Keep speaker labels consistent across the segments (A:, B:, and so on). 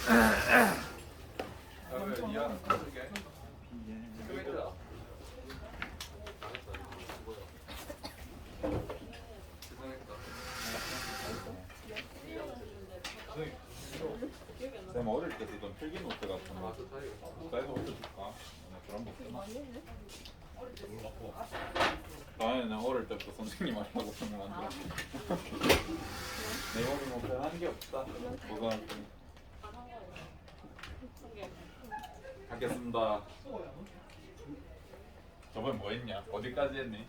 A: 쌤 어릴 때 쓰던 필기 노트 같은 거 사이즈 올려줄까? 그런 거 쓰나? 다행히는 어릴 때부터 선생님 하려고 생각한다. 내 몸이 뭐 변한 게 없다. 고등학교 하겠습니다. 저번에 뭐 했냐? 어디까지 했니?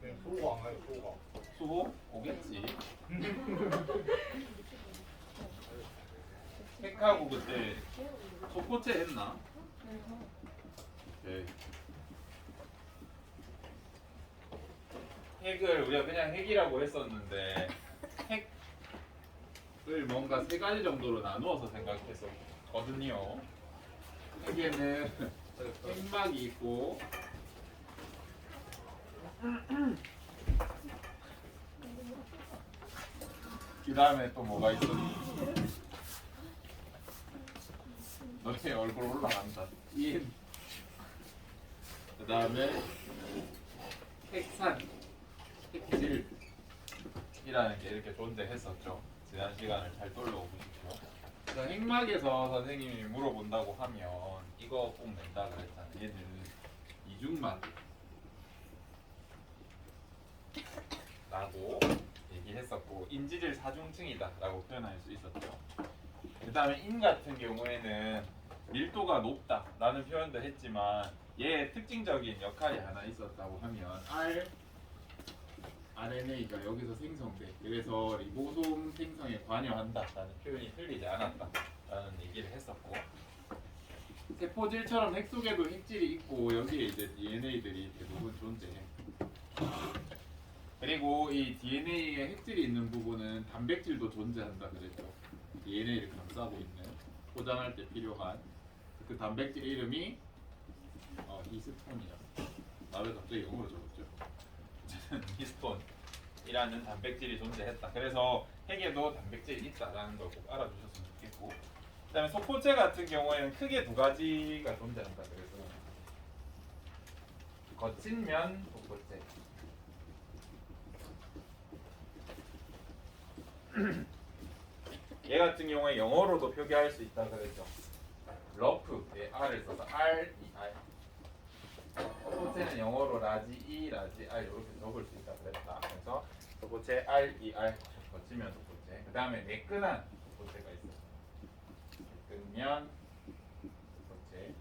B: 네, 수고 안 가요, 수고가.
A: 수호? 오겠지. 핵하고 그때 속고체 했나? 네. 핵을 우리가 그냥 핵이라고 했었는데 핵을 뭔가 세 가지 정도로 나누어서 생각했었거든요. 핵에는 핵막이 있고 그 다음에 또 뭐가 있었니? 너의 얼굴 올라간다. 그 다음에 핵산, 핵질이라는 게 이렇게 존재했었죠. 지난 시간을 잘 떠올려보십시오. 그래서 핵막에서 선생님이 물어본다고 하면 이거 꼭 낸다 그랬잖아요. 얘는 이중막 라고 얘기했었고 인지질 사중층이다 라고 표현할 수 있었죠. 그 다음에 인 같은 경우에는 밀도가 높다 라는 표현도 했지만 얘의 특징적인 역할이 하나 있었다고 하면 RNA가 여기서 생성돼 그래서 리보솜 생성에 관여한다 라는 표현이 틀리지 않았다 라는 얘기를 했었고 세포질처럼 핵 속에도 핵질이 있고 여기에 이제 DNA들이 대부분 존재해. 그리고 이 DNA에 핵질이 있는 부분은 단백질도 존재한다 그랬죠. DNA를 감싸고 있는 포장할 때 필요한 그 단백질 이름이 히스톤이야. 나를 갑자기 영어로 적었죠. 히스톤이라는 단백질이 존재했다. 그래서 핵에도 단백질이 있다라는 걸 꼭 알아두셨으면 좋겠고, 그다음에 소포체 같은 경우에는 크게 두 가지가 존재한다. 그래서 거친 면 소포체. 얘 같은 경우에 영어로도 표기할 수 있다 그랬죠. 러프에 R을 써서 R, E, R. 소포체는 영어로 라지 E, 라지 R 이렇게 적을 수 있다 그랬다. 그래서 소포체 R, E, R 거치면 소포체. 그 다음에 매끈한 소포체가 있어요. 매끈면 소포체.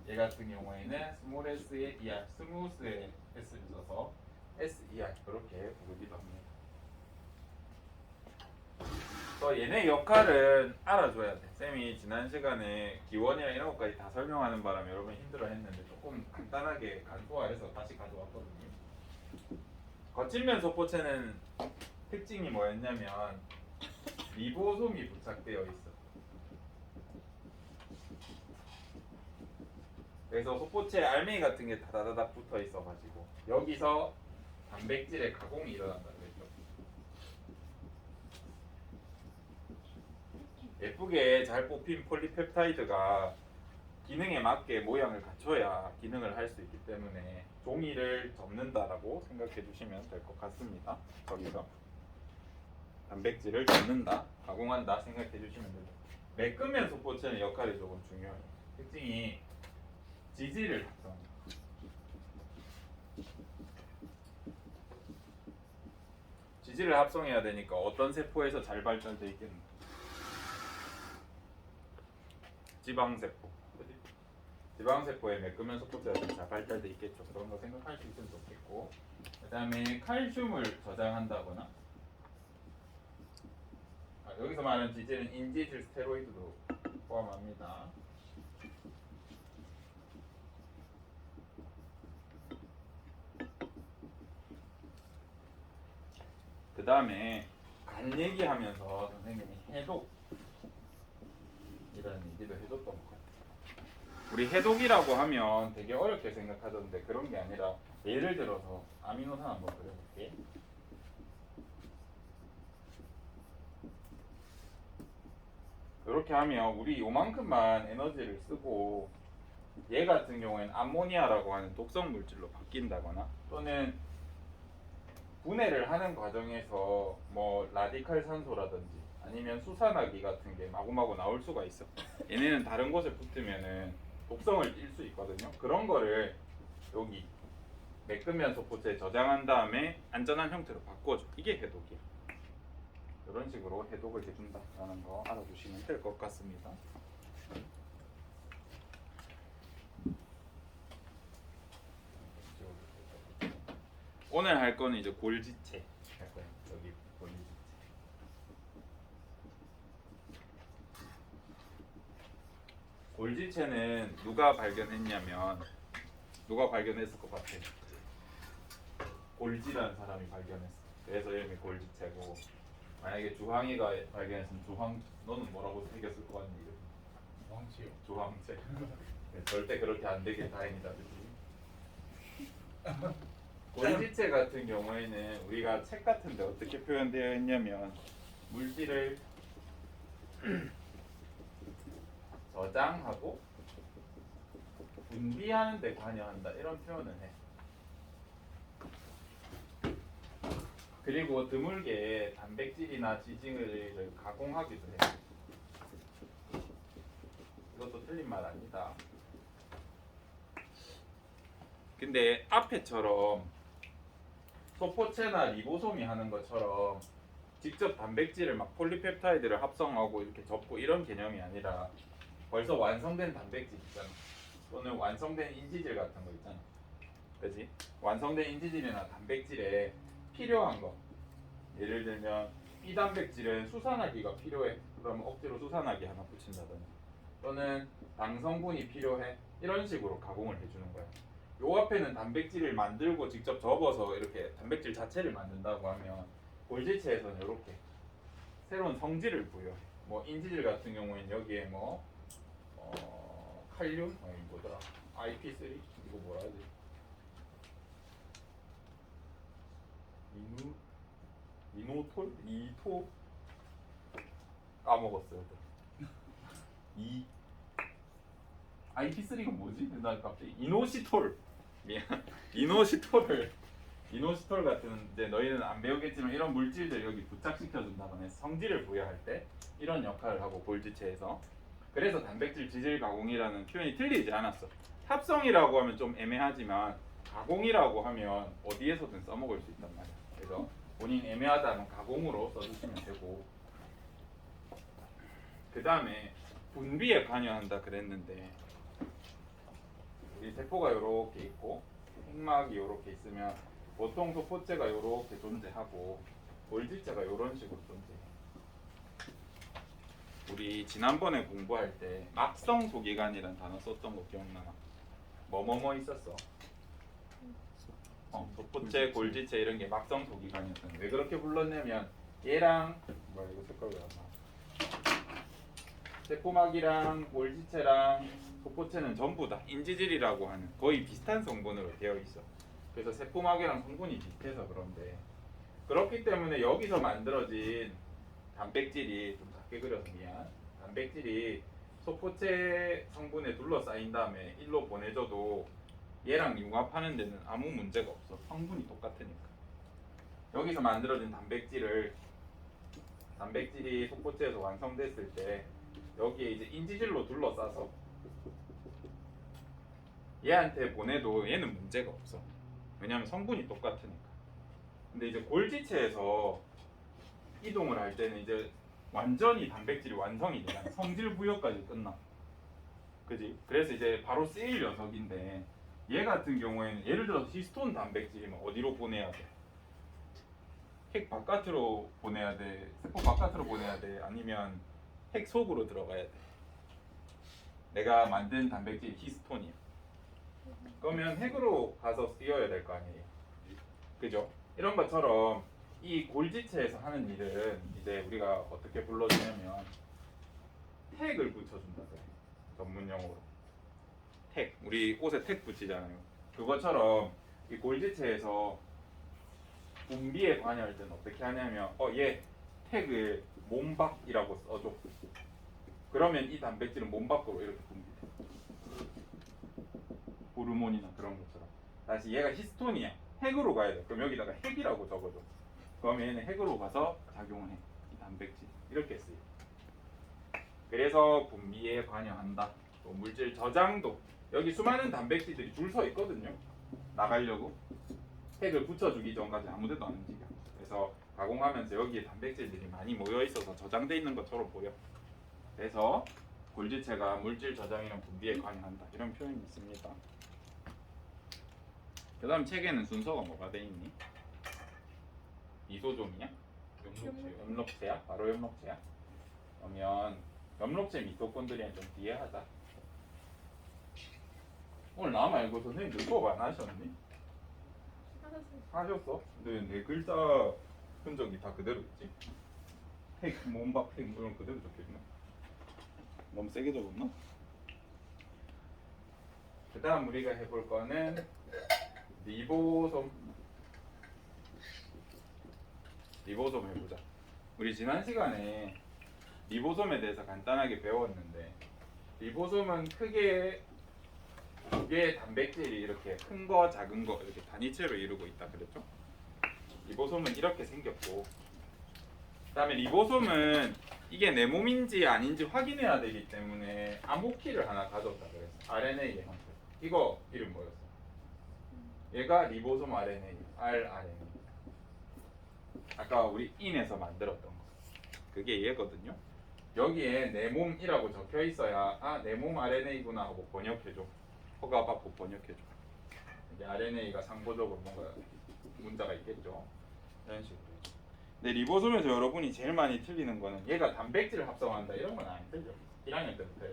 A: 얘 같은 경우에는 스몰 s에 ER, 스무스에 S를 써서 SER 그렇게 부르기도 합니다. 얘네 역할은 알아줘야 돼. 쌤이 지난 시간에 기원이랑 이런 것까지 다 설명하는 바람에 여러분 힘들어했는데 조금 간단하게 간소화해서 다시 가져왔거든요. 거친면 소포체는 특징이 뭐였냐면 리보솜이 부착되어 있어. 그래서 소포체 알맹이 같은 게 다다다닥 붙어 있어가지고 여기서 단백질의 가공이 일어난다 그랬죠. 예쁘게 잘 뽑힌 폴리펩타이드가 기능에 맞게 모양을 갖춰야 기능을 할 수 있기 때문에 종이를 접는다라고 생각해 주시면 될 것 같습니다. 거기서 단백질을 접는다, 가공한다 생각해 주시면 됩니다. 매끈면 소포체는 역할이 조금 중요해요. 특징이 지질을 합성합니다. 지질을 합성해야 되니까 어떤 세포에서 잘 발달되어 있겠는가? 지방세포. 지방세포에 매끈면 소포체가 잘 발달되어 있겠죠. 그런 거 생각할 수 있으면 좋겠고, 그 다음에 칼슘을 저장한다거나, 여기서 말하는 지질은 인지질 스테로이드도 포함합니다. 그 다음에 간 얘기하면서 선생님이 해독 이라는 얘기도 해줬던 것 같아요. 우리 해독이라고 하면 되게 어렵게 생각하던데 그런 게 아니라 예를 들어서 아미노산 한번 그려볼게. 이렇게 하면 우리 요만큼만 에너지를 쓰고 얘 같은 경우에는 암모니아라고 하는 독성 물질로 바뀐다거나 또는 분해를 하는 과정에서 뭐 라디칼 산소라든지 아니면 수산화기 같은 게 마구마구 나올 수가 있어. 얘네는 다른 곳에 붙으면은 독성을 띌 수 있거든요. 그런 거를 여기 매끈면 소포체에 저장한 다음에 안전한 형태로 바꿔줘. 이게 해독이야. 이런 식으로 해독을 해준다라는 거 알아두시면 될 것 같습니다. 오늘 할 거는 이제 골지체 할 거예요. 여기 골지체. 골지체는 누가 발견했냐면 누가 발견했을 것 같아? 골지라는 사람이 발견했어. 그래서 이름이 골지체고 만약에 주황이가 발견했으면 주황 너는 뭐라고 새겼을 것 같니? 이름?
B: 왕치요.
A: 주황체. 절대 그렇게 안 되길 다행이다, 그지? 골지체 같은 경우에는 우리가 책 같은데 어떻게 표현되어 있냐면 물질을 저장하고 분비하는 데 관여한다 이런 표현을 해. 그리고 드물게 단백질이나 지질을 가공하기도 해. 이것도 틀린 말 아니다. 근데 앞에처럼 소포체나 리보솜이 하는 것처럼 직접 단백질을 막 폴리펩타이드를 합성하고 이렇게 접고 이런 개념이 아니라 벌써 완성된 단백질 있잖아. 또는 완성된 인지질 같은 거 있잖아. 그지? 완성된 인지질이나 단백질에 필요한 거. 예를 들면 이 단백질은 수산화기가 필요해. 그러면 억지로 수산화기 하나 붙인다든지. 또는 당 성분이 필요해. 이런 식으로 가공을 해주는 거야. 요 앞에는 단백질을 만들고 직접 접어서 이렇게 단백질 자체를 만든다고 하면 골지체에서는 이렇게 새로운 성질을 부여해. 뭐 인지질 같은 경우에는 여기에 뭐 칼륨? 아니 뭐더라? IP3? 이거 뭐라 하지? 이노톨? 이토? 까먹었어요. 이 IP3가 뭐지? 나 갑자기 이노시톨 미안 이노시톨 같은 이제 너희는 안 배우겠지만 이런 물질들 여기 부착시켜 준다거나 성질을 부여할 때 이런 역할을 하고 골지체에서 그래서 단백질 지질 가공이라는 표현이 틀리지 않았어. 합성이라고 하면 좀 애매하지만 가공이라고 하면 어디에서든 써먹을 수 있단 말이야. 그래서 본인 애매하다면 가공으로 써주시면 되고 그 다음에 분비에 관여한다 그랬는데 이 세포가 이렇게 있고 핵막이 이렇게 있으면 보통 소포체가 이렇게 존재하고 골지체가 이런 식으로 존재해. 우리 지난번에 공부할 때 막성 소기관이라는 단어 썼던 거 기억나나? 뭐뭐뭐 있었어? 소포체, 골지체 이런 게 막성 소기관이었던. 왜 그렇게 불렀냐면 얘랑 뭐야 이거 색깔 왜 안 나? 세포막이랑 골지체랑 소포체는 전부 다 인지질이라고 하는 거의 비슷한 성분으로 되어 있어. 그래서 세포막이랑 성분이 비슷해서 그런데 그렇기 때문에 여기서 만들어진 단백질이 좀 작게 그려서 미안. 단백질이 소포체 성분에 둘러싸인 다음에 일로 보내줘도 얘랑 융합하는 데는 아무 문제가 없어. 성분이 똑같으니까. 여기서 만들어진 단백질이 소포체에서 완성됐을 때 여기에 이제 인지질로 둘러싸서 얘한테 보내도 얘는 문제가 없어. 왜냐하면 성분이 똑같으니까. 근데 이제 골지체에서 이동을 할 때는 이제 완전히 단백질이 완성이 되잖아. 성질 부여까지 끝나. 그지? 그래서 이제 바로 쓰일 녀석인데 얘 같은 경우에는 예를 들어서 히스톤 단백질이면 어디로 보내야 돼? 핵 바깥으로 보내야 돼? 세포 바깥으로 보내야 돼? 아니면 핵 속으로 들어가야 돼? 내가 만든 단백질이 히스톤이야. 그러면 핵으로 가서 쓰여야 될 거 아니에요. 그죠? 이런 것처럼 이 골지체에서 하는 일은 이제 우리가 어떻게 불러주냐면 택을 붙여준다 그래. 전문용어로 택. 우리 옷에 택 붙이잖아요. 그것처럼 이 골지체에서 분비에 관여할 때는 어떻게 하냐면 얘 택을 몸박이라고 써줘. 그러면 이 단백질은 몸 밖으로 이렇게 분비돼. 호르몬이나 그런 것처럼. 다시 얘가 히스톤이야. 핵으로 가야 돼. 그럼 여기다가 핵이라고 적어줘. 그러면 얘는 핵으로 가서 작용을 해. 이 단백질 이렇게 쓰여. 그래서 분비에 관여한다. 또 물질 저장도 여기 수많은 단백질들이 줄 서 있거든요. 나가려고 핵을 붙여주기 전까지 아무데도 안 움직여. 그래서 가공하면서 여기에 단백질들이 많이 모여 있어서 저장돼 있는 것처럼 보여. 그래서 골지체가 물질 저장이랑 분비에 관여한다. 이런 표현이 있습니다. 그다음 책에는 순서가 뭐가 돼 있니? 이소좀이야? 엽록체야? 바로 엽록체야? 그러면 엽록체 미토콘드리아는 좀 뒤에 하자. 오늘 나 말고 선생님들 수업 안 하셨니? 하셨어? 근데 내 글자 흔적이 다 그대로 있지? 핵, 몸박, 핵 이런 그대로 적혀있나? 너무 세게 적었나? 그 다음 우리가 해볼 거는 리보솜 해보자. 우리 지난 시간에 리보솜에 대해서 간단하게 배웠는데 리보솜은 크게 두 개의 단백질이 이렇게 큰 거, 작은 거 이렇게 단위체로 이루고 있다 그랬죠? 리보솜은 이렇게 생겼고 그다음에 리보솜은 이게 내 몸인지 아닌지 확인해야 되기 때문에 암호키를 하나 가져왔다 그랬어. RNA의 형태. 이거 이름 뭐였어? 얘가 리보솜 RNA, rRNA. 아까 우리 인에서 만들었던 거. 그게 얘거든요. 여기에 내 몸이라고 적혀 있어야 아, 내 몸 RNA구나 하고 번역해줘. 허가받고 번역해줘. 이게 RNA가 상보적으로 뭔가 문자가 있겠죠. 이런 식으로. 근데 리보솜에서 여러분이 제일 많이 틀리는 거는 얘가 단백질을 합성한다 이런 건 안 틀려. 1학년 때부터 해.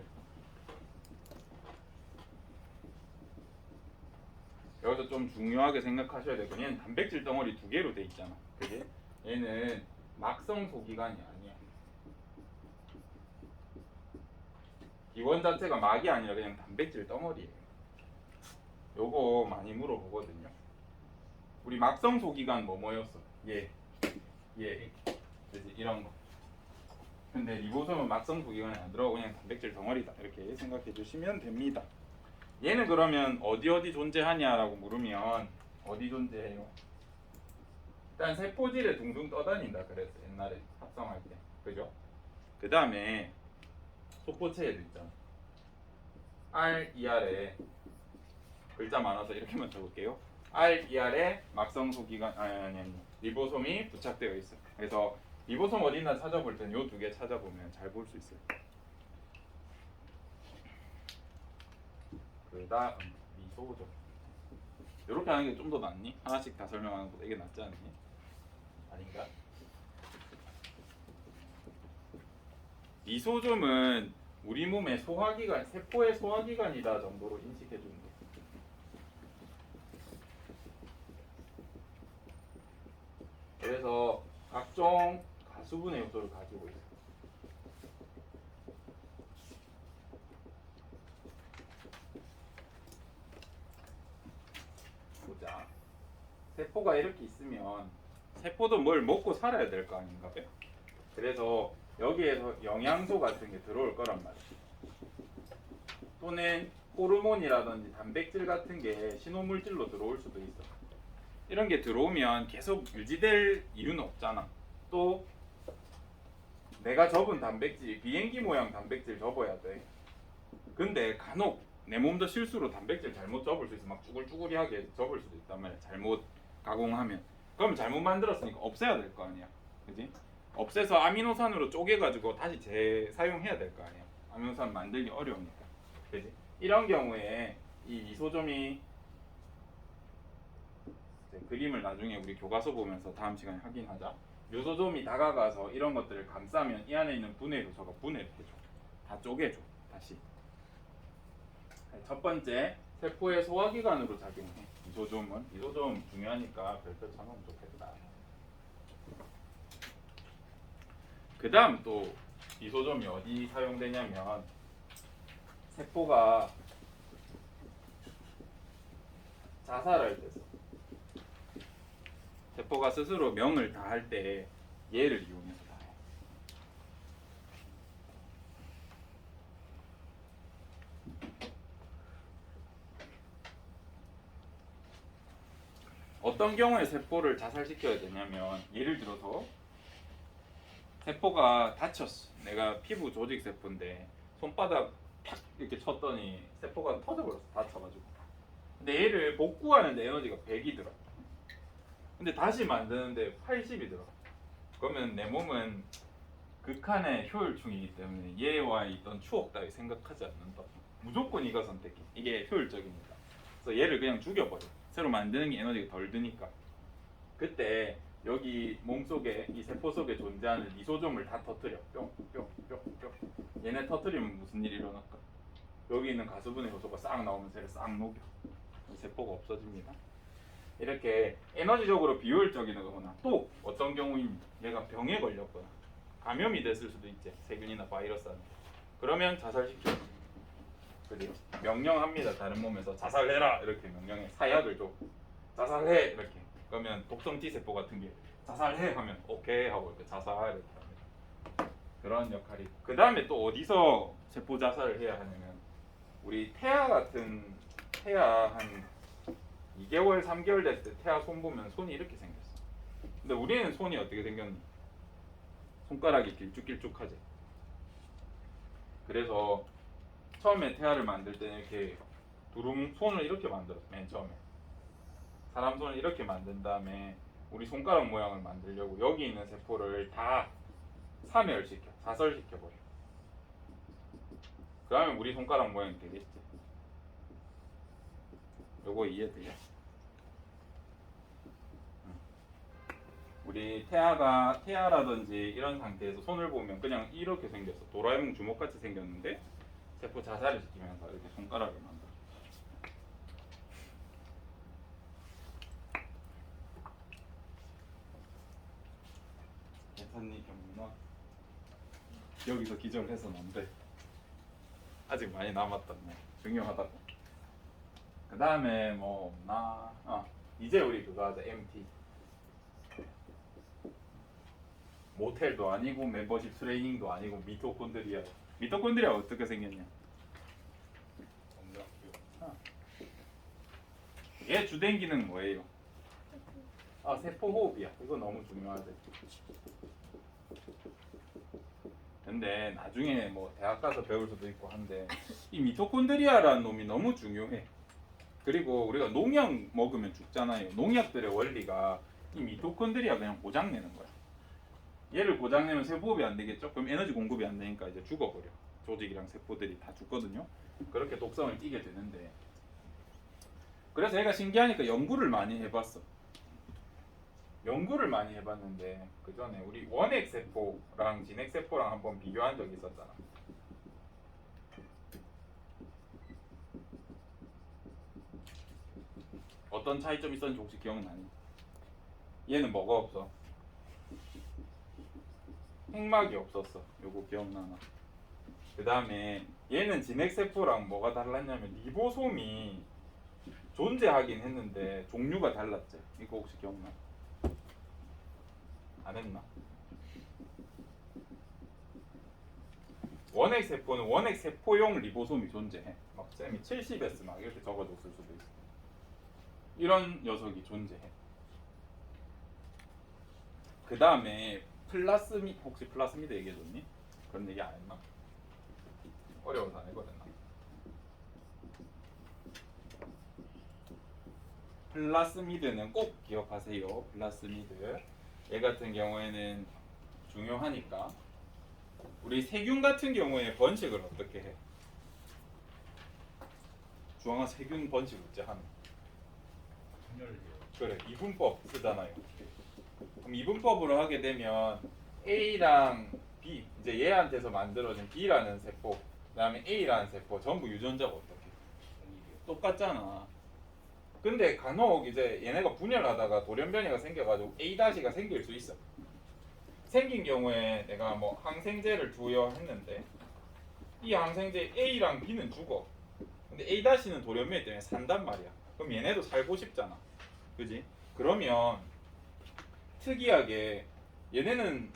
A: 여기서 좀 중요하게 생각하셔야 될 건 얘는 단백질 덩어리 두 개로 돼 있잖아. 그게 얘는 막성 소기관이 아니야. 기원 자체가 막이 아니라 그냥 단백질 덩어리예요. 요거 많이 물어보거든요. 우리 막성 소기관 뭐였어? 얘. 그래서 이런 거. 근데 리보솜은 막성 소기관이 안 들어가고 그냥 단백질 덩어리다. 이렇게 생각해 주시면 됩니다. 얘는 그러면 어디 존재하냐라고 물으면 어디 존재해요? 일단 세포질에 둥둥 떠다닌다 그랬어 옛날에 합성할 때. 그죠? 그 다음에 속보체에도 있잖아. R, ER에 글자 많아서 이렇게만 적을게요. R, ER에 막성 소기관 아니 리보솜이 부착되어 있어. 그래서 리보솜 어디나 찾아볼 때는 요 두 개 찾아보면 잘 볼 수 있어요. 그 다음 미소점. 이렇게 하는 게 좀 더 낫니? 하나씩 다 설명하는 것보다 이게 낫지 않니? 아닌가? 미소점은 우리 몸의 소화기관, 세포의 소화기관이다 정도로 인식해 주는 거. 그래서 각종 가수분해 요소를 가지고 있어요. 보자. 세포가 이렇게 있으면 세포도 뭘 먹고 살아야 될 거 아닌가 봐요. 그래서 여기에서 영양소 같은 게 들어올 거란 말이에요. 또는 호르몬이라든지 단백질 같은 게 신호물질로 들어올 수도 있어. 이런 게 들어오면 계속 유지될 이유는 없잖아. 또 내가 접은 단백질, 비행기 모양 단백질 접어야 돼. 근데 간혹 내 몸도 실수로 단백질 잘못 접을 수 있어. 막 쭈글쭈글하게 접을 수도 있단 말이야. 잘못 가공하면. 그럼 잘못 만들었으니까 없애야 될 거 아니야. 그지? 없애서 아미노산으로 쪼개가지고 다시 재사용해야 될 거 아니야. 아미노산 만들기 어려우니까. 그지? 이런 경우에 이 이소점이 그림을 나중에 우리 교과서 보면서 다음 시간에 확인하자. 요소점이 다가가서 이런 것들을 감싸면 이 안에 있는 분해 요소가 분해를 해줘. 다 쪼개줘. 다시. 첫 번째, 세포의 소화기관으로 작용해. 이소점 중요하니까 별표 쳐놓으면 좋겠다. 그 다음 또 이소점이 어디 사용되냐면 세포가 자살할 때 써. 세포가 스스로 명을 다할 때 얘를 이용해서 다 해. 어떤 경우에 세포를 자살시켜야 되냐면 예를 들어서 세포가 다쳤어. 내가 피부 조직 세포인데 손바닥 탁 이렇게 쳤더니 세포가 터져버렸어. 다쳐가지고. 근데 얘를 복구하는데 에너지가 100이 들어. 근데 다시 만드는데 80이 들어. 그러면 내 몸은 극한의 효율충이기 때문에 얘와 있던 추억 따위 생각하지 않는다. 무조건 이거 선택해. 이게 효율적입니다. 그래서 얘를 그냥 죽여버려. 새로 만드는 게 에너지가 덜 드니까. 그때 여기 몸속에 이 세포 속에 존재하는 리소좀을 다 터뜨려. 뿅뿅뿅뿅. 얘네 터뜨리면 무슨 일이 일어날까? 여기 있는 가수분해 요소가 싹 나오면서 얘를 싹 녹여. 세포가 없어집니다. 이렇게 에너지적으로 비효율적이거나 또 어떤 경우인 얘가 병에 걸렸거나 감염이 됐을 수도 있지. 세균이나 바이러스한테. 그러면 자살시켜. 그래요. 명령합니다. 다른 몸에서 자살해라 이렇게 명령해. 사약을 줘. 자살해 이렇게. 그러면 독성 T 세포 같은 게 자살해 하면 오케이 하고 이렇게 자살 이렇게 합니다. 그런 역할이. 그 다음에 또 어디서 세포 자살을 해야 하냐면 우리 태아 같은 태아 한 2개월 3개월 됐을 때 태아 손 보면 손이 이렇게 생겼어. 근데 우리는 손이 어떻게 생겼니? 손가락이 길쭉길쭉하지. 그래서 처음에 태아를 만들 때는 이렇게 두루뭉 손을 이렇게 만들었어. 맨 처음에 사람 손을 이렇게 만든 다음에 우리 손가락 모양을 만들려고 여기 있는 세포를 다 사멸시켜, 사설시켜버려. 그러면 우리 손가락 모양이 되겠지. 요거 이해돼요? 우리 태아라든지 이런 상태에서 손을 보면 그냥 이렇게 생겼어. 도라에몽 주먹같이 생겼는데 세포 자살을 시키면서 이렇게 손가락을 만들어. 예선이 경문아 여기서 기절해서는 안 돼. 아직 많이 남았다네. 중요하다고. 그 다음에 뭐 없나? 이제 우리 그거 하자. MT. 모텔도 아니고 멤버십 트레이닝도 아니고 미토콘드리아. 미토콘드리아가 어떻게 생겼냐? 얘 주된 기능 뭐예요? 세포 호흡이야. 이거 너무 중요하지. 근데 나중에 뭐 대학 가서 배울 수도 있고 한데 이 미토콘드리아라는 놈이 너무 중요해. 그리고 우리가 농약 먹으면 죽잖아요. 농약들의 원리가 이 미토콘드리아 그냥 고장내는 거야. 얘를 고장내면 세포호흡이 안 되겠죠? 그럼 에너지 공급이 안 되니까 이제 죽어버려. 조직이랑 세포들이 다 죽거든요. 그렇게 독성을 띠게 되는데 그래서 얘가 신기하니까 연구를 많이 해봤어. 연구를 많이 해봤는데 그 전에 우리 원핵 세포랑 진핵 세포랑 한번 비교한 적이 있었잖아. 어떤 차이점이 있었는지 혹시 기억나니? 얘는 뭐가 없어? 핵막이 없었어. 요거 기억나나? 그 다음에 얘는 진핵세포랑 뭐가 달랐냐면 리보솜이 존재하긴 했는데 종류가 달랐지. 이거 혹시 기억나? 안 했나? 원핵세포는 원핵세포용 리보솜이 존재해. 막 쌤이 70S 막 이렇게 적어줬을 수도 있어. 이런 녀석이 존재해. 그 다음에 혹시 플라스미드 얘기해줬니? 그런 얘기 안 했나? 어려워서 안 해버렸나? 플라스미드는 꼭 기억하세요. 플라스미드 얘 같은 경우에는 중요하니까. 우리 세균 같은 경우에 번식을 어떻게 해? 주황아 세균 번식 어째 하는? 그래 이분법 쓰잖아요. 그럼 이분법으로 하게 되면 A랑 B 이제 얘한테서 만들어진 B라는 세포 그다음에 A라는 세포 전부 유전자가 어떻게 똑같잖아. 근데 간혹 이제 얘네가 분열하다가 돌연변이가 생겨가지고 A-가 생길 수 있어. 생긴 경우에 내가 뭐 항생제를 투여했는데 이 항생제 A랑 B는 죽어. 근데 A-는 돌연변이 때문에 산단 말이야. 그럼 얘네도 살고 싶잖아. 그지? 그러면 특이하게 얘네는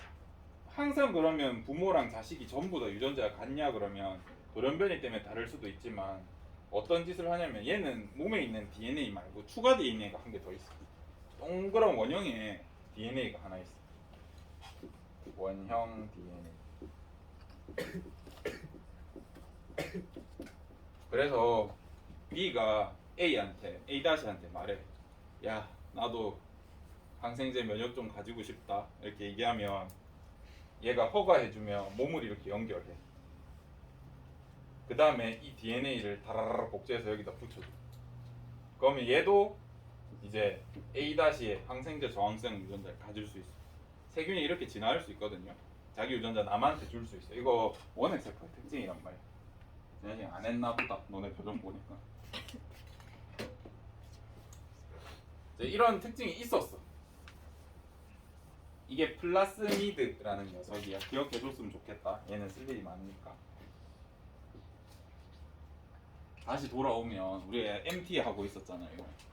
A: 항상 그러면 부모랑 자식이 전부 다 유전자가 같냐 그러면 돌연변이 때문에 다를 수도 있지만 어떤 짓을 하냐면 얘는 몸에 있는 DNA 말고 추가 DNA가 한 개 더 있어. 동그란 원형의 DNA가 하나 있어. 원형 DNA. 그래서 B가 A-한테 말해. 야, 나도 항생제 면역 좀 가지고 싶다. 이렇게 얘기하면 얘가 허가해주면 몸을 이렇게 연결해. 그 다음에 이 DNA를 다라라락 복제해서 여기다 붙여줘. 그러면 얘도 이제 A-의 항생제 저항성 유전자를 가질 수 있어. 세균이 이렇게 진화할 수 있거든요. 자기 유전자 남한테 줄 수 있어. 이거 원핵세포의 특징이란 말이야. 지난 안 했나 보다. 너네 표정 보니까. 이런 특징이 있었어. 이게 플라스미드라는 녀석이야. 기억해줬으면 좋겠다. 얘는 쓸 일이 많으니까. 다시 돌아오면 우리 MT 하고 있었잖아요.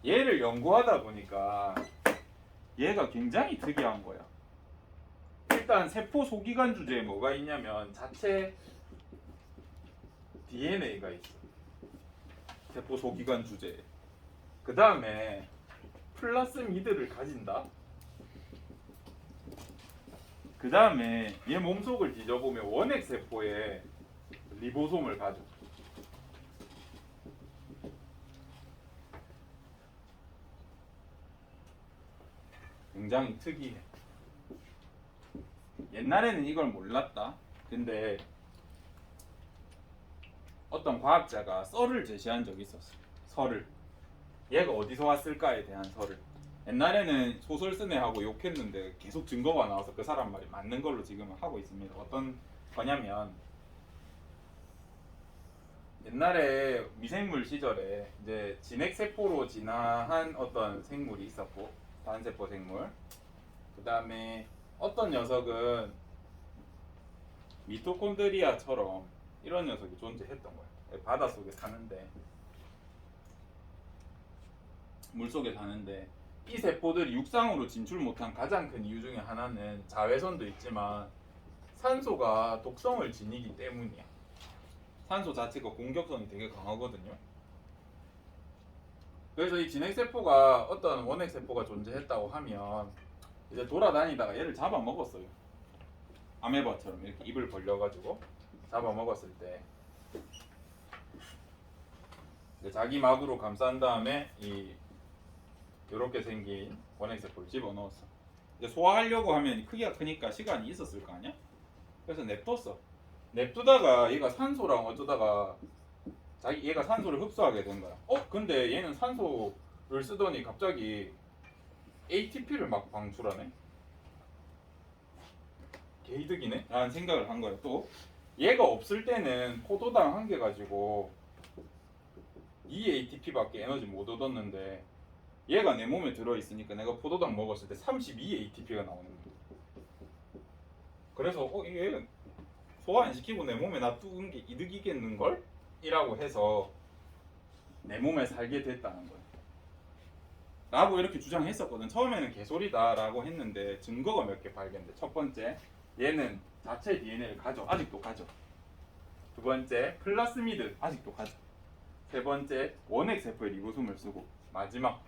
A: 얘를 연구하다 보니까 얘가 굉장히 특이한 거야. 일단 세포 소기관 주제에 뭐가 있냐면 자체 DNA가 있어. 세포 소기관 주제에. 그 다음에 플라스미드를 가진다. 그 다음에 얘 몸속을 뒤져보면 원핵세포에 리보솜을 가져. 굉장히 특이해. 옛날에는 이걸 몰랐다. 근데 어떤 과학자가 썰을 제시한 적이 있었어. 설을. 얘가 어디서 왔을까에 대한 설을. 옛날에는 소설 쓴 애하고 욕했는데 계속 증거가 나와서 그 사람 말이 맞는 걸로 지금은 하고 있습니다. 어떤 거냐면 옛날에 미생물 시절에 이제 진핵세포로 진화한 어떤 생물이 있었고 단세포 생물. 그 다음에 어떤 녀석은 미토콘드리아처럼 이런 녀석이 존재했던 거예요. 바닷속에 사는데 물속에 사는데 이 세포들이 육상으로 진출 못한 가장 큰 이유 중에 하나는 자외선도 있지만 산소가 독성을 지니기 때문이야. 산소 자체가 공격성이 되게 강하거든요. 그래서 이 진핵세포가 어떤 원핵세포가 존재했다고 하면 이제 돌아다니다가 얘를 잡아먹었어요. 아메바처럼 이렇게 입을 벌려가지고 잡아먹었을 때 자기 막으로 감싼 다음에 이렇게 생긴 원핵세포를 집어넣었어. 이제 소화하려고 하면 크기가 크니까 시간이 있었을 거 아니야? 그래서 냅뒀어. 냅두다가 얘가 산소랑 어쩌다가 얘가 산소를 흡수하게 된 거야. 근데 얘는 산소를 쓰더니 갑자기 ATP를 막 방출하네? 개이득이네? 라는 생각을 한 거야. 또 얘가 없을 때는 포도당 한 개 가지고 2 ATP밖에 에너지 못 얻었는데 얘가 내 몸에 들어있으니까 내가 포도당 먹었을 때 32 ATP가 나오는 거야. 그래서 얘 소화 안 시키고 내 몸에 놔두는 게 이득이겠는걸? 이라고 해서 내 몸에 살게 됐다는 거야. 라고 이렇게 주장했었거든. 처음에는 개소리다 라고 했는데 증거가 몇 개 발견돼. 첫 번째, 얘는 자체 DNA를 가져. 아직도 가져. 두 번째, 플라스미드 아직도 가져. 세 번째, 원핵세포의 리보솜을 쓰고. 마지막,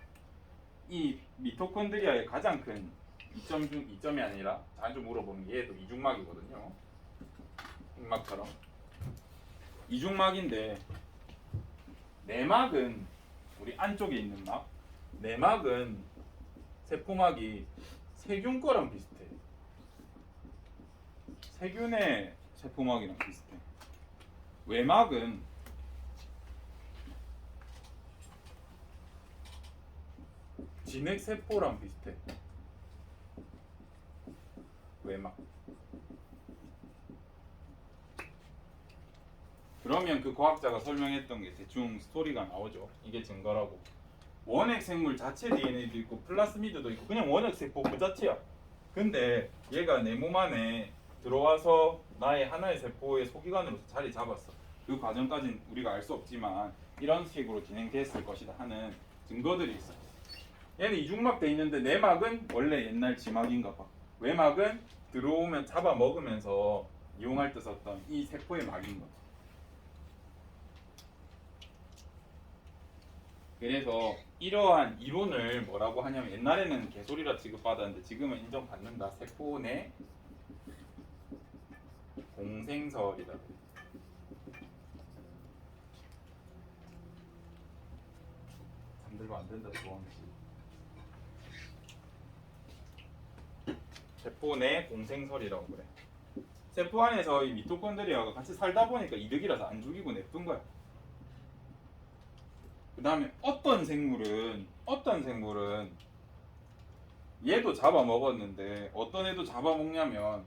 A: 이 미토콘드리아의 가장 큰 이점 중 이점이 아니라 자주 물어보는 게 얘도 이중막이거든요. 흑막처럼 이중막인데 내막은 우리 안쪽에 있는 막, 내막은 세포막이 세균 거랑 비슷해. 세균의 세포막이랑 비슷해. 외막은 진핵세포랑 비슷해. 외막. 그러면 그 과학자가 설명했던 게 대충 스토리가 나오죠. 이게 증거라고. 원핵 생물 자체 DNA도 있고 플라스미드도 있고 그냥 원핵 세포 그 자체야. 근데 얘가 내 몸 안에 들어와서 나의 하나의 세포의 소기관으로서 자리 잡았어. 그 과정까지는 우리가 알 수 없지만 이런 식으로 진행됐을 것이다 하는 증거들이 있어. 얘는 이중막 돼 있는데 내막은 원래 옛날 지막인가 봐. 외막은 들어오면 잡아 먹으면서 이용할 때 썼던 이 세포의 막인 거야. 그래서 이러한 이론을 뭐라고 하냐면 옛날에는 개소리라 취급받았는데 지금은 인정받는다. 세포 내 공생설이다. 잠들면 안 된다, 조항씨. 세포 내 공생설이라고 그래. 세포 안에서 이 미토콘드리아가 같이 살다 보니까 이득이라서 안 죽이고 냅둔 거야. 그 다음에 어떤 생물은 얘도 잡아먹었는데 어떤 애도 잡아먹냐면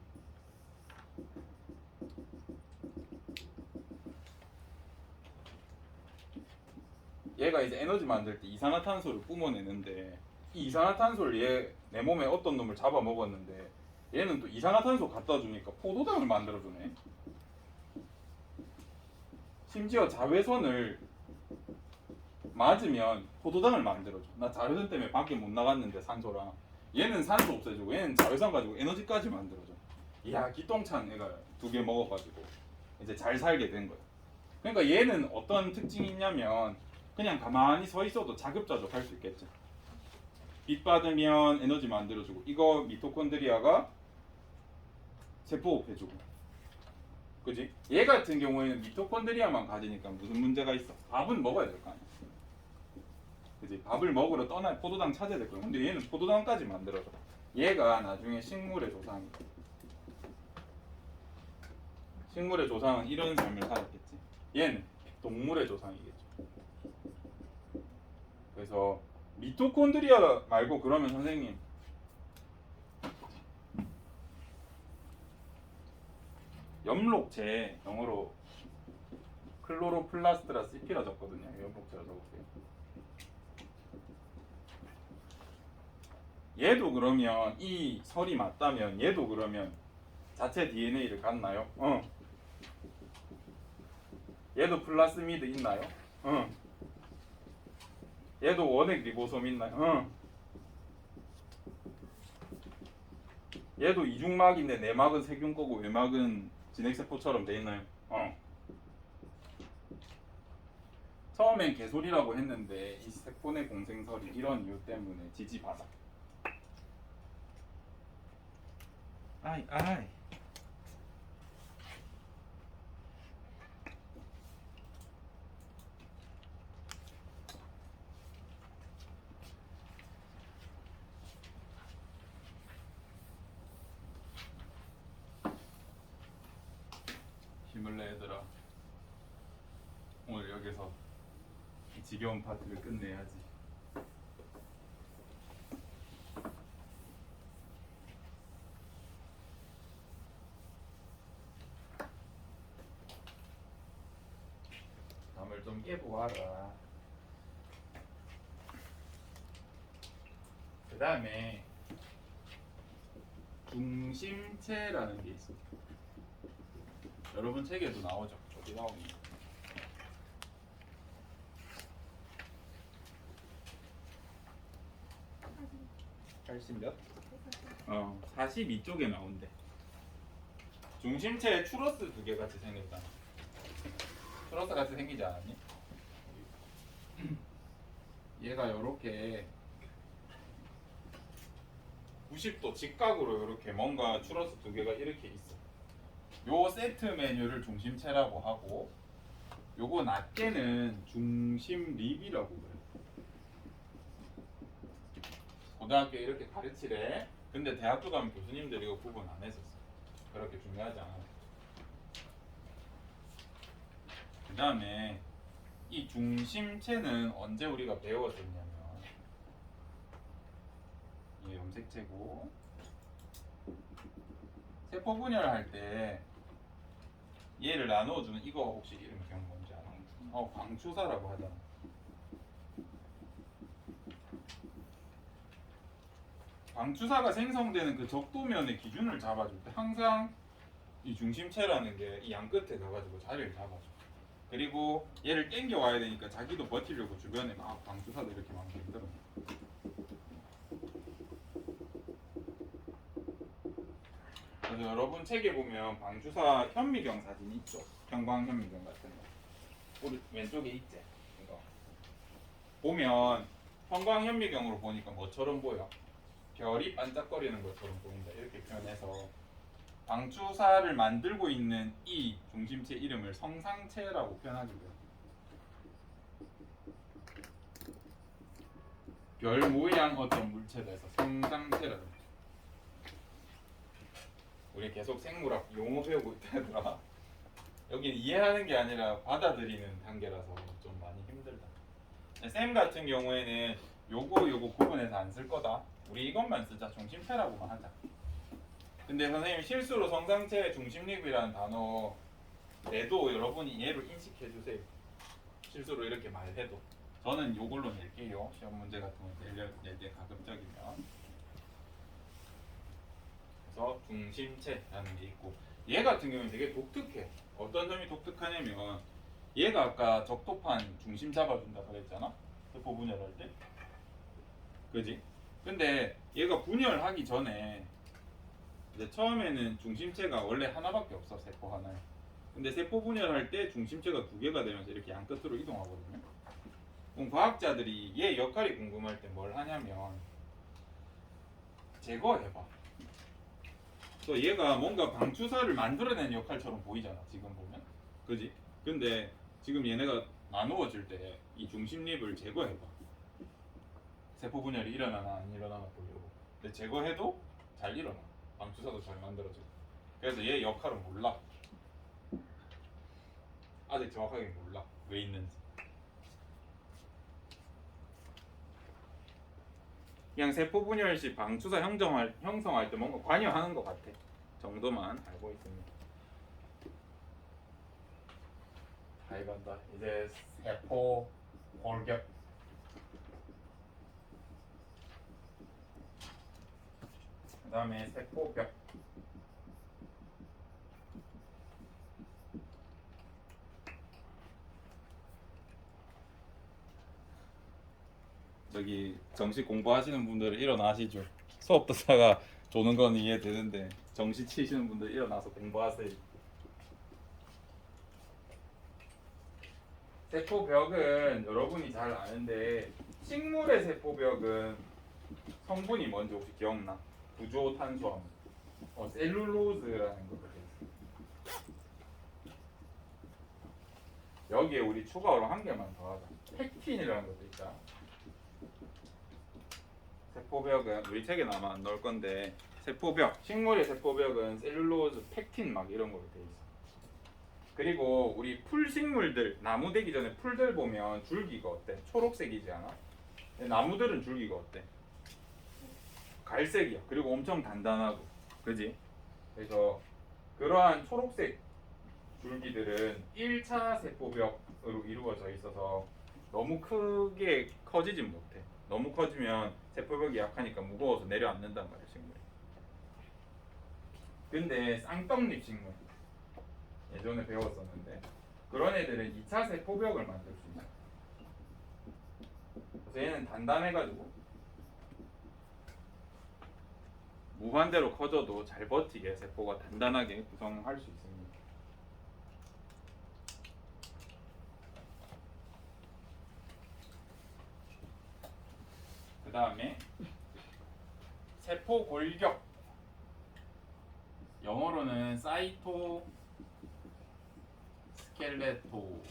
A: 얘가 이제 에너지 만들 때 이산화탄소를 뿜어내는데 이 이산화탄소를 내 몸에 어떤 놈을 잡아먹었는데 얘는 또 이산화탄소 갖다 주니까 포도당을 만들어주네. 심지어 자외선을 맞으면 포도당을 만들어줘. 나 자외선 때문에 밖에 못 나갔는데 산소랑 얘는 산소 없애주고 얘는 자외선 가지고 에너지까지 만들어줘. 이야 기똥찬 애가 2개 먹어가지고 이제 잘 살게 된 거야. 그러니까 얘는 어떤 특징이 있냐면 그냥 가만히 서 있어도 자급자족할 수 있겠지. 빛 받으면 에너지 만들어주고 이거 미토콘드리아가 세포호흡 해주고 그지? 얘 같은 경우에는 미토콘드리아만 가지니까 무슨 문제가 있어? 밥은 먹어야 될 거 아니야. 그지? 밥을 먹으러 떠나 포도당 찾아야 될 거야. 근데 얘는 포도당까지 만들어줘. 얘가 나중에 식물의 조상이야. 식물의 조상은 이런 삶을 살았겠지. 얘는 동물의 조상이겠죠. 그래서 미토콘드리아 말고 그러면 선생님 엽록체 영어로 클로로플라스트라 CP라 적거든요. 엽록체라 적을게요. 얘도 그러면 이 설이 맞다면 얘도 그러면 자체 DNA를 갖나요? 얘도 플라스미드 있나요? 얘도 원액 리보솜 있나요? 얘도 이중막인데 내막은 세균 거고 외막은 진핵세포처럼 돼 있나요? 처음엔 개소리라고 했는데 이 세포 내 공생설이 이런 이유 때문에 지지받아. 아이. 힘을 내 얘들아. 오늘 여기서 이 지겨운 파트를 끝내야지. 잠을 좀 깨보아라. 그 다음에 중심체라는 게 있어. 여러분 책에도 나오죠. 어디 나오니? (80) 몇? 42쪽에 나온대. 중심체에 추러스 2개 같이 생겼잖아. 추러스 같이 생기지 않았니? 얘가 요렇게 90도 직각으로 이렇게 뭔가 추러스 2개가 이렇게 있어. 요 세트 메뉴를 중심체라고 하고 요거 낮게는 중심립이라고 그래. 고등학교에 이렇게 가르치래. 근데 대학교 가면 교수님들이 이거 구분 안 했었어. 그렇게 중요하지 않아. 그 다음에 이 중심체는 언제 우리가 배웠었냐면 이게 염색체고 세포 분열할 때 얘를 나누어주는 이거 혹시 이름 기억 뭔지 알아? 광추사라고 하잖아. 광추사가 생성되는 그 적도면의 기준을 잡아줄 때 항상 이 중심체라는 게 이 양 끝에 가가지고 자리를 잡아줘. 그리고 얘를 땡겨 와야 되니까 자기도 버티려고 주변에 막 광추사도 이렇게 막 만들어. 그래서 여러분 책에 보면 방주사 현미경 사진 있죠? 형광 현미경 같은 거. 우리 왼쪽에 있지? 이거. 보면 형광현미경으로 보니까 뭐처럼 보여? 별이 반짝거리는 것처럼 보인다. 이렇게 표현해서 방추사를 만들고 있는 이 중심체 이름을 성상체라고 표현하기도 해요. 별 모양 어떤 물체에서 성상체라고 해요. 우리 계속 생물학 용어 배우고 있다더라. 여기 이해하는 게 아니라 받아들이는 단계라서 좀 많이 힘들다. 쌤 같은 경우에는 요거 구분해서 안 쓸 거다. 우리 이것만 쓰자. 중심체라고만 하자. 근데 선생님 실수로 성상체 중심립이라는 단어 내도 여러분이 얘로 인식해 주세요. 실수로 이렇게 말해도 저는 요걸로 낼게요. 시험 문제 같은 거 낼 때 가급적이면. 그래서 중심체라는 게 있고 얘 같은 경우는 되게 독특해. 어떤 점이 독특하냐면 얘가 아까 적토판 중심 잡아준다 그랬잖아. 세포 분열할 때. 그지? 근데 얘가 분열하기 전에 이제 처음에는 중심체가 원래 하나밖에 없어. 세포 하나에. 근데 세포 분열할 때 중심체가 두 개가 되면서 이렇게 양 끝으로 이동하거든요. 그럼 과학자들이 얘 역할이 궁금할 때 뭘 하냐면 제거해봐. 또 얘가 뭔가 방추사를 만들어낸 역할처럼 보이잖아. 지금 보면. 그지? 근데 지금 얘네가 나누어질 때 이 중심립을 제거해봐. 세포 분열이 일어나나 안 일어나나 보려고. 근데 제거해도 잘 일어나. 방추사도 잘 만들어지고. 그래서 얘 역할은 몰라. 아직 정확하게 몰라. 왜 있는지. 그냥 세포 분열 시 방추사 형성할 때 뭔가 관여하는 것 같아. 정도만 알고 있습니다. 잘 간다. 이제 세포 골격. 그 다음에 세포벽. 저기 정시 공부하시는 분들은 일어나시죠. 수업 듣다가 조는 건 이해되는데 정시 치시는 분들 일어나서 공부하세요. 세포벽은 여러분이 잘 아는데 식물의 세포벽은 성분이 뭔지 혹시 기억나? 구조 탄수화물. 셀룰로즈라는 거거든. 여기에 우리 추가로 한 개만 더 하자. 팩틴이라는 것도 있다. 세포벽은 우리 책에 아마 안 넣을 건데 세포벽, 식물의 세포벽은 셀룰로즈, 팩틴 막 이런 걸로 돼 있어. 그리고 우리 풀식물들, 나무 되기 전에 풀들 보면 줄기가 어때? 초록색이지 않아? 근데 나무들은 줄기가 어때? 갈색이야. 그리고 엄청 단단하고, 그지? 그래서 그러한 초록색 줄기들은 1차 세포벽으로 이루어져 있어서 너무 크게 커지진 못해. 너무 커지면 세포벽이 약하니까 무거워서 내려앉는단 말이야, 식물이. 근데 쌍떡잎 식물 예전에 배웠었는데 그런 애들은 2차 세포벽을 만들 수 있어. 그래서 얘는 단단해가지고 무한대로 커져도 잘 버티게 세포가 단단하게 구성할 수 있습니다. 그 다음에 세포 골격, 영어로는 사이토 스켈레토.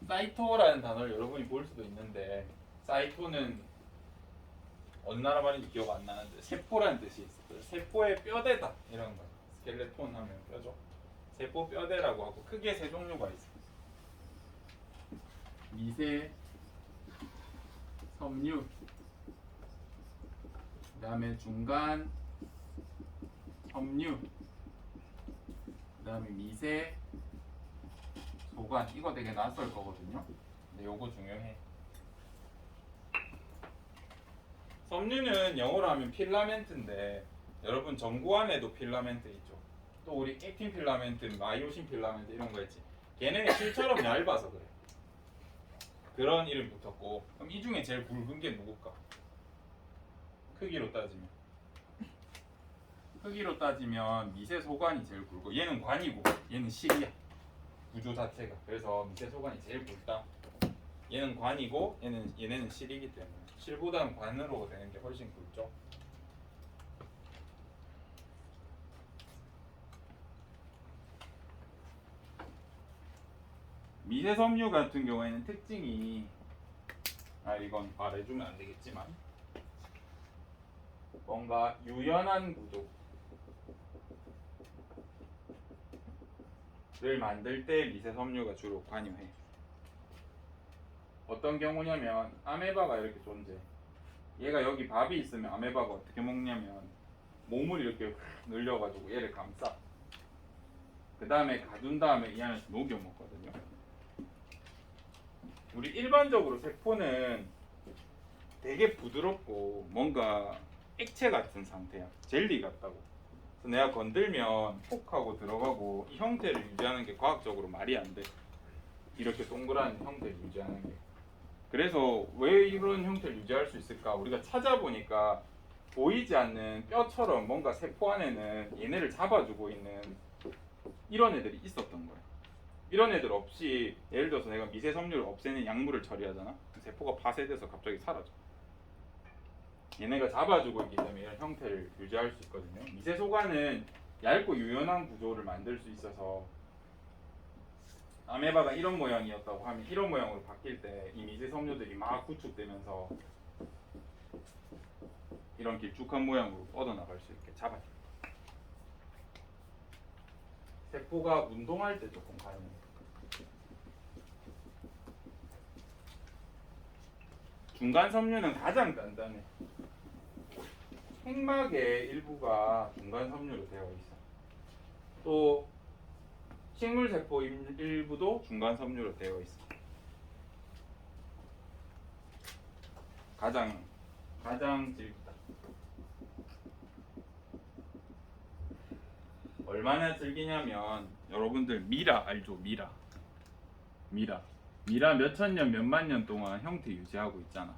A: 사이토라는 단어를 여러분이 볼 수도 있는데 사이토는 어느 나라 말인지 기억 안 나는데 세포라는 뜻이 있어요. 세포의 뼈대다 이런 거예요. 스켈레톤 하면 뼈죠. 세포 뼈대라고 하고 크게 세 종류가 있어요. 미세, 섬유, 그 다음에 중간, 섬유, 그 다음에 미세, 소관. 이거 되게 낯설 거거든요. 근데 요거 중요해. 섬유는 영어로 하면 필라멘트인데 여러분 전구 안에도 필라멘트 있죠. 또 우리 액틴 필라멘트, 마이오신 필라멘트 이런 거 있지. 걔네는 실처럼 얇아서 그래. 그런 이름 붙었고, 그럼 이 중에 제일 굵은 게 누굴까? 크기로 따지면 미세 소관이 제일 굵고 얘는 관이고 얘는 실이야. 구조 자체가. 그래서 미세 소관이 제일 굵다. 얘는 관이고 얘네는 실이기 때문에 실보다는 관으로 되는 게 훨씬 굵죠. 미세섬유 같은 경우에는 특징이 이건 말해주면 안 되겠지만 뭔가 유연한 구조를 만들 때 미세섬유가 주로 관여해. 어떤 경우냐면 아메바가 이렇게 존재해. 얘가 여기 밥이 있으면 아메바가 어떻게 먹냐면 몸을 이렇게 늘려가지고 얘를 감싸. 그 다음에 가둔 다음에 이 안에서 녹여 먹거든요. 우리 일반적으로 세포는 되게 부드럽고 뭔가 액체 같은 상태야. 젤리 같다고. 그래서 내가 건들면 톡 하고 들어가고 이 형태를 유지하는 게 과학적으로 말이 안 돼. 이렇게 동그란 형태를 유지하는 게. 그래서 왜 이런 형태를 유지할 수 있을까? 우리가 찾아보니까 보이지 않는 뼈처럼 뭔가 세포 안에는 얘네를 잡아주고 있는 이런 애들이 있었던 거야. 이런 애들 없이 예를 들어서 내가 미세섬유를 없애는 약물을 처리하잖아. 세포가 파쇄돼서 갑자기 사라져. 얘네가 잡아주고 있기 때문에 이런 형태를 유지할 수 있거든요. 미세소관은 얇고 유연한 구조를 만들 수 있어서 아메바가 이런 모양이었다고 하면 이런 모양으로 바뀔 때 이 미세섬유들이 막 구축되면서 이런 길쭉한 모양으로 뻗어나갈 수 있게 잡아줘. 세포가 운동할 때 조금 가능해. 중간 섬유는 가장 단단해. 핵막의 일부가 중간 섬유로 되어 있어. 또 식물 세포 일부도 중간 섬유로 되어 있어. 가장 질기다. 얼마나 질기냐면 여러분들 미라 알죠? 미라 몇천 년, 몇만 년 동안 형태 유지하고 있잖아.